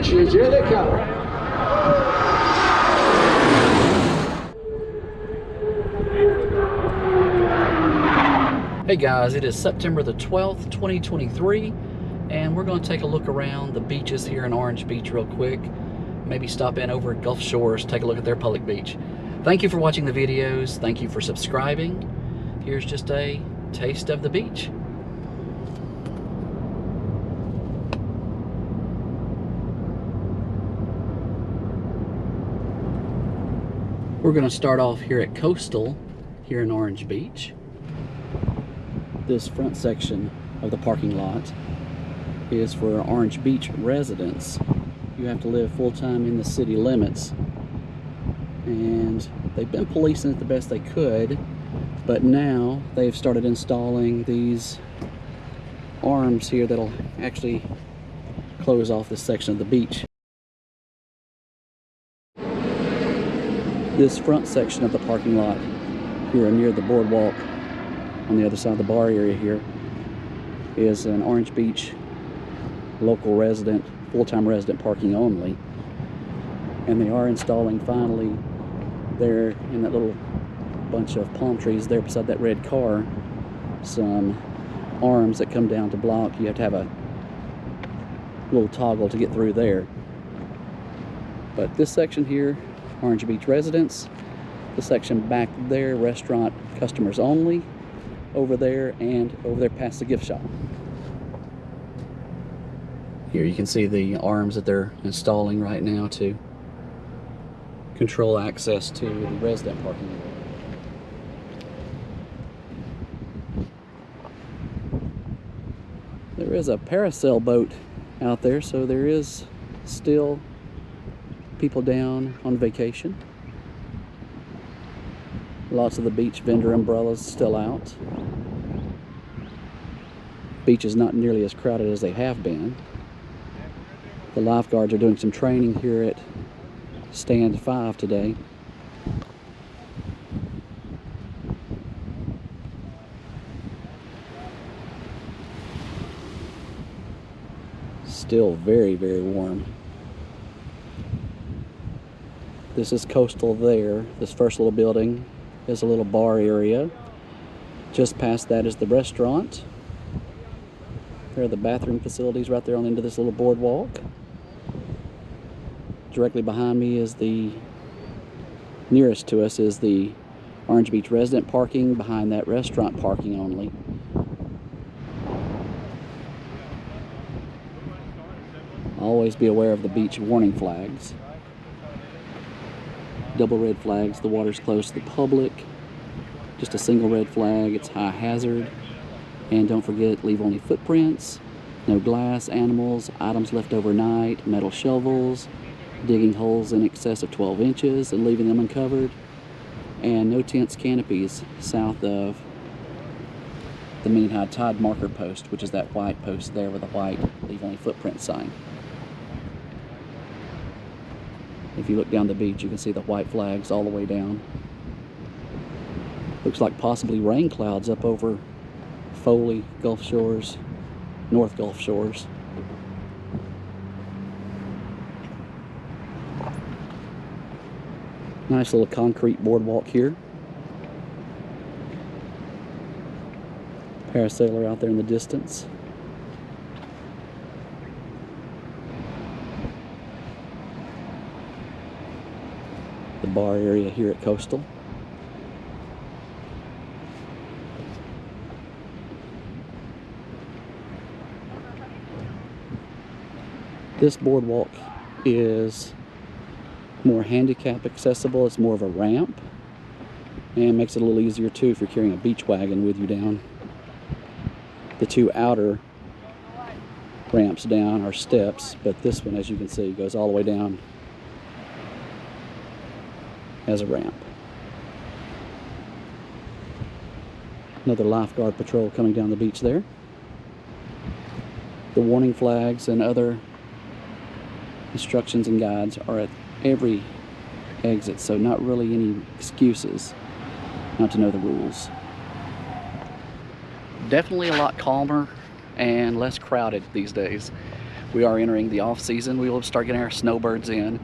beaches. Here they come. Hey guys, it is September the 12th, 2023, and we're going to take a look around the beaches here in Orange Beach real quick. Maybe stop in over at Gulf Shores, take a look at their public beach. Thank you for watching the videos. Thank you for subscribing. Here's just a taste of the beach. We're going to start off here at Coastal, here in Orange Beach. This front section of the parking lot is for Orange Beach residents. You have to live full-time in the city limits. And they've been policing it the best they could, but now they've started installing these arms here that'll actually close off this section of the beach. This front section of the parking lot here near the boardwalk on the other side of the bar area here is an Orange Beach local resident, full-time resident parking only. And they are installing finally there in that little bunch of palm trees there beside that red car some arms that come down to block. You have to have a little toggle to get through there. But this section here, Orange Beach residents. The section back there, restaurant customers only. Over there and over there past the gift shop. Here you can see the arms that they're installing right now to control access to the resident parking area. There is a parasail boat out there, so there is still people down on vacation. Lots of the beach vendor umbrellas still out. Beach is not nearly as crowded as they have been. The lifeguards are doing some training here at Stand 5 today. Still very, very warm. This is Coastal there. This first little building is a little bar area. Just past that is the restaurant. There are the bathroom facilities right there on the end of this little boardwalk. Directly behind me is nearest to us is the Orange Beach resident parking, behind that restaurant parking only. Always be aware of the beach warning flags. Double red flags, the water's closed to the public. Just a single red flag, it's high hazard. And don't forget, leave only footprints, no glass, animals, items left overnight, metal shovels, digging holes in excess of 12 inches and leaving them uncovered, and no tents, canopies south of the mean high tide marker post, which is that white post there with a white leave only footprint sign. If you look down the beach, you can see the white flags all the way down. Looks like possibly rain clouds up over Foley, Gulf Shores, North Gulf Shores. Nice little concrete boardwalk here. Parasailer out there in the distance. The bar area here at Coastal. This boardwalk is more handicap accessible. It's more of a ramp and makes it a little easier too if you're carrying a beach wagon with you down. The two outer ramps down are steps, but this one, as you can see, goes all the way down as a ramp. Another lifeguard patrol coming down the beach there. The warning flags and other instructions and guides are at every exit, so not really any excuses not to know the rules. Definitely a lot calmer and less crowded these days. We are entering the off season. We will start getting our snowbirds in.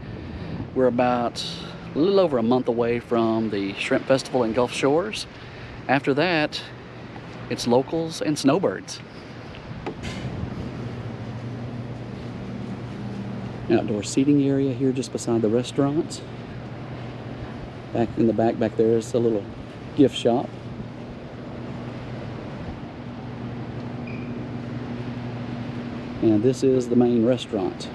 We're about a little over a month away from the Shrimp Festival in Gulf Shores. After that, it's locals and snowbirds. Outdoor seating area here just beside the restaurant. Back in the back there is a little gift shop. And this is the main restaurant.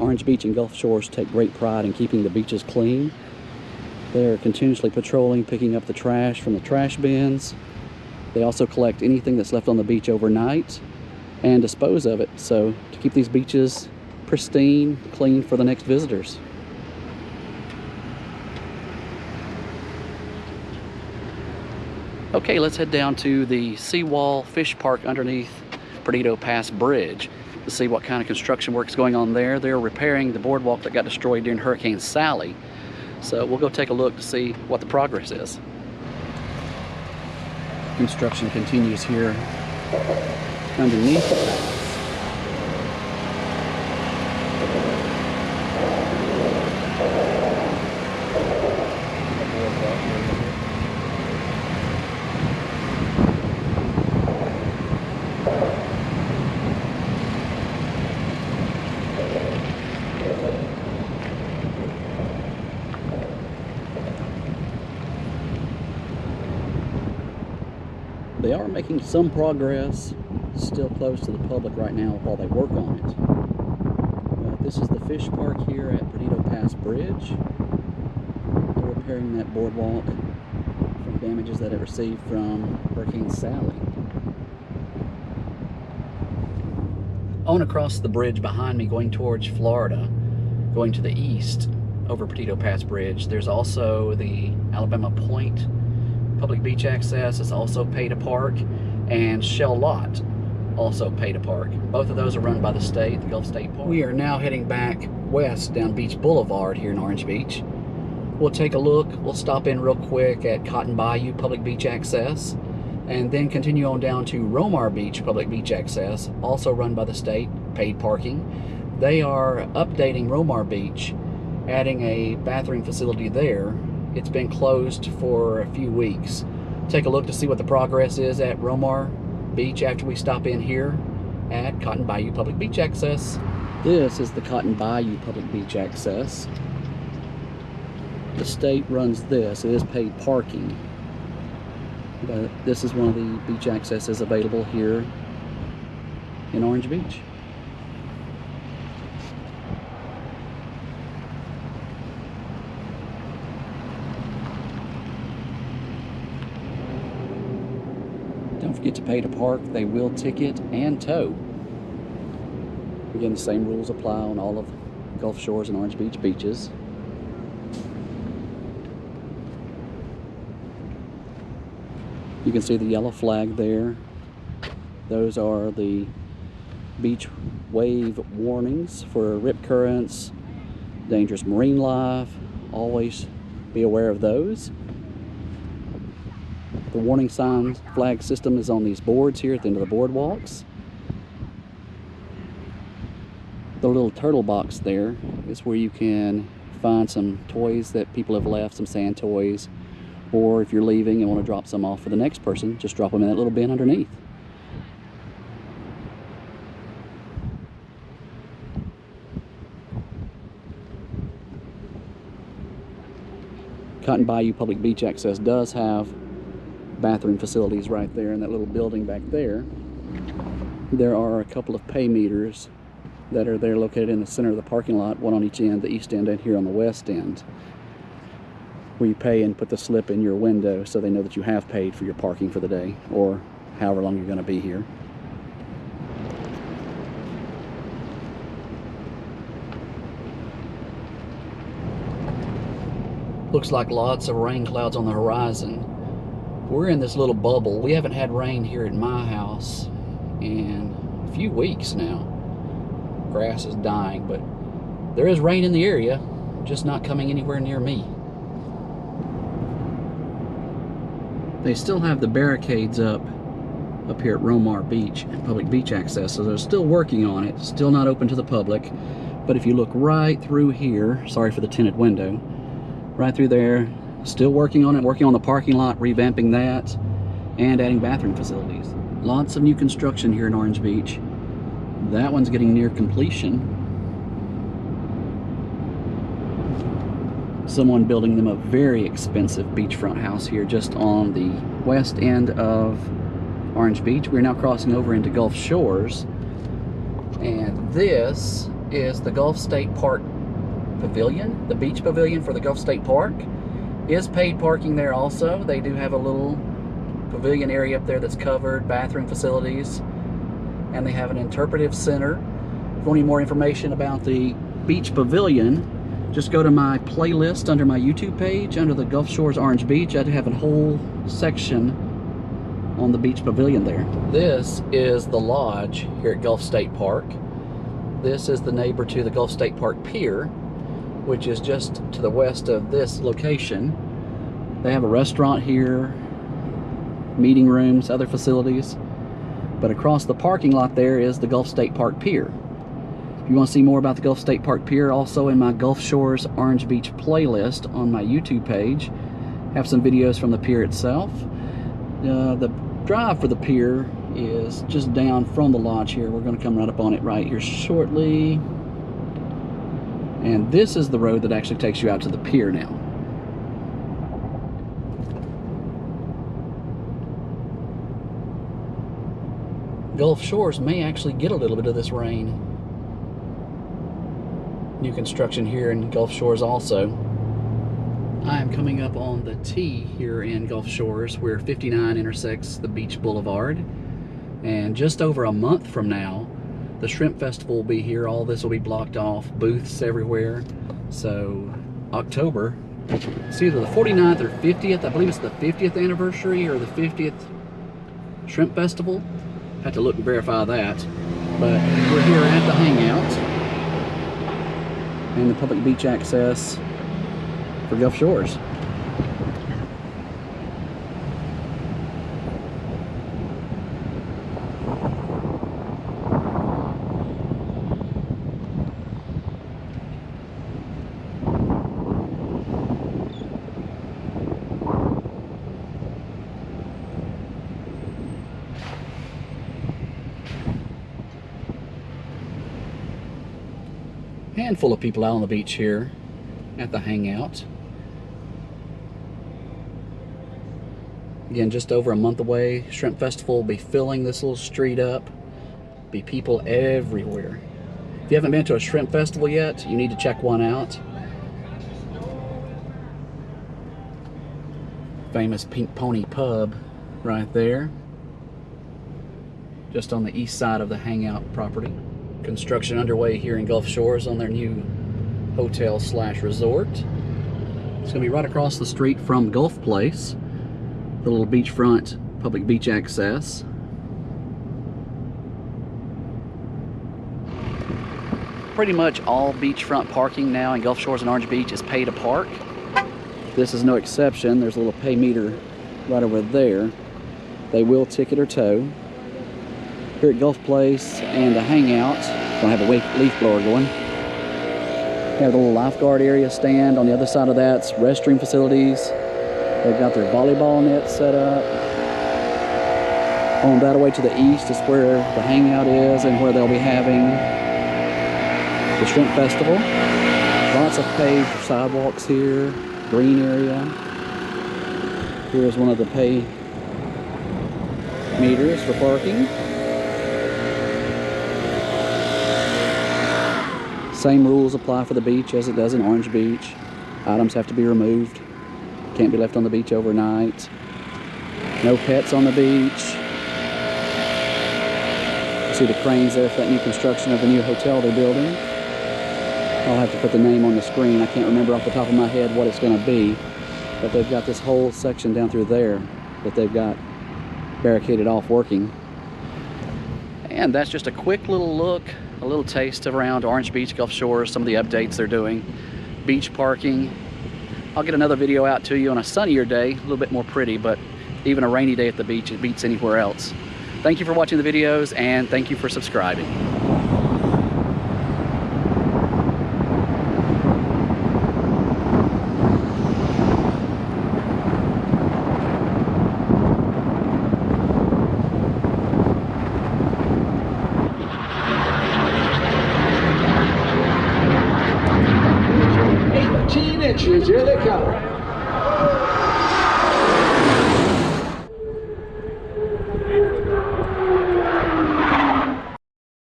Orange Beach and Gulf Shores take great pride in keeping the beaches clean. They're continuously patrolling, picking up the trash from the trash bins. They also collect anything that's left on the beach overnight and dispose of it, so to keep these beaches pristine, clean for the next visitors. Okay, let's head down to the seawall fish park underneath Perdido Pass Bridge to see what kind of construction work is going on there. They're repairing the boardwalk that got destroyed during Hurricane Sally. So we'll go take a look to see what the progress is. Construction continues here underneath the pass. They are making some progress, still closed to the public right now while they work on it. This is the fish park here at Perdido Pass Bridge. They're repairing that boardwalk from damages that it received from Hurricane Sally. On across the bridge behind me going towards Florida, going to the east over Perdido Pass Bridge, there's also the Alabama Point public beach access is also pay to park, and Shell Lot also pay to park. Both of those are run by the state, the Gulf State Park. We are now heading back west down Beach Boulevard here in Orange Beach. We'll take a look, we'll stop in real quick at Cotton Bayou public beach access, and then continue on down to Romar Beach public beach access, also run by the state, paid parking. They are updating Romar Beach, adding a bathroom facility there. It's been closed for a few weeks. Take a look to see what the progress is at Romar Beach after we stop in here at Cotton Bayou Public Beach Access. This is the Cotton Bayou Public Beach Access. The state runs this. It is paid parking. But this is one of the beach accesses available here in Orange Beach. Don't forget to pay to park. They will ticket and tow. Again, the same rules apply on all of Gulf Shores and Orange Beach beaches. You can see the yellow flag there. Those are the beach wave warnings for rip currents, dangerous marine life. Always be aware of those. The warning sign flag system is on these boards here at the end of the boardwalks. The little turtle box there is where you can find some toys that people have left, some sand toys, or if you're leaving and want to drop some off for the next person, just drop them in that little bin underneath. Cotton Bayou Public Beach Access does have bathroom facilities right there in that little building back there. There are a couple of pay meters that are there located in the center of the parking lot, one on each end, the east end and here on the west end, where you pay and put the slip in your window so they know that you have paid for your parking for the day or however long you're going to be here. Looks like lots of rain clouds on the horizon. We're in this little bubble. We haven't had rain here at my house in a few weeks now. Grass is dying, but there is rain in the area, just not coming anywhere near me. They still have the barricades up here at Romar Beach and public beach access, so they're still working on it. Still not open to the public. But if you look right through here, sorry for the tinted window, right through there, still working on it, working on the parking lot, revamping that, and adding bathroom facilities. Lots of new construction here in Orange Beach. That one's getting near completion. Someone building them a very expensive beachfront house here just on the west end of Orange Beach. We're now crossing over into Gulf Shores, and this is the Gulf State Park Pavilion, the beach pavilion for the Gulf State Park. Is paid parking there also. They do have a little pavilion area up there that's covered, bathroom facilities, and they have an interpretive center. If you want any more information about the beach pavilion, just go to my playlist under my YouTube page, under the Gulf Shores Orange Beach. I do have a whole section on the beach pavilion there. This is the lodge here at Gulf State Park. This is the neighbor to the Gulf State Park Pier, which is just to the west of this location. They have a restaurant here, meeting rooms, other facilities. But across the parking lot there is the Gulf State Park Pier. If you want to see more about the Gulf State Park Pier, also in my Gulf Shores Orange Beach playlist on my YouTube page, have some videos from the pier itself. The drive for the pier is just down from the lodge here. We're going to come right up on it right here shortly. And this is the road that actually takes you out to the pier now. Gulf Shores may actually get a little bit of this rain. New construction here in Gulf Shores also. I am coming up on the T here in Gulf Shores where 59 intersects the Beach Boulevard. And just over a month from now, the Shrimp Festival will be here. All this will be blocked off, booths everywhere. So October, it's either the 49th or 50th. I believe it's the 50th anniversary or the 50th Shrimp Festival. Have to look and verify that. But we're here at the Hangout and the public beach access for Gulf Shores. Handful of people out on the beach here at the Hangout. Again, just over a month away. Shrimp Festival will be filling this little street up. Be people everywhere. If you haven't been to a Shrimp Festival yet, you need to check one out. Famous Pink Pony Pub right there. Just on the east side of the Hangout property. Construction underway here in Gulf Shores on their new hotel slash resort. It's going to be right across the street from Gulf Place, the little beachfront public beach access. Pretty much all beachfront parking now in Gulf Shores and Orange Beach is pay to park. This is no exception. There's a little pay meter right over there. They will ticket or tow. Here at Gulf Place and the Hangout, gonna have a leaf blower going. Have the little lifeguard area stand. On the other side of that's restroom facilities. They've got their volleyball net set up. On that way to the east is where the Hangout is and where they'll be having the Shrimp Festival. Lots of paved sidewalks here, green area. Here's one of the pay meters for parking. Same rules apply for the beach as it does in Orange Beach. Items have to be removed. Can't be left on the beach overnight. No pets on the beach. You see the cranes there for that new construction of the new hotel they're building. I'll have to put the name on the screen. I can't remember off the top of my head what it's going to be. But they've got this whole section down through there that they've got barricaded off working. And that's just a quick little look, a little taste of around Orange Beach, Gulf Shores, some of the updates they're doing. Beach parking. I'll get another video out to you on a sunnier day, a little bit more pretty, but even a rainy day at the beach, it beats anywhere else. Thank you for watching the videos, and thank you for subscribing. Inches, here they come.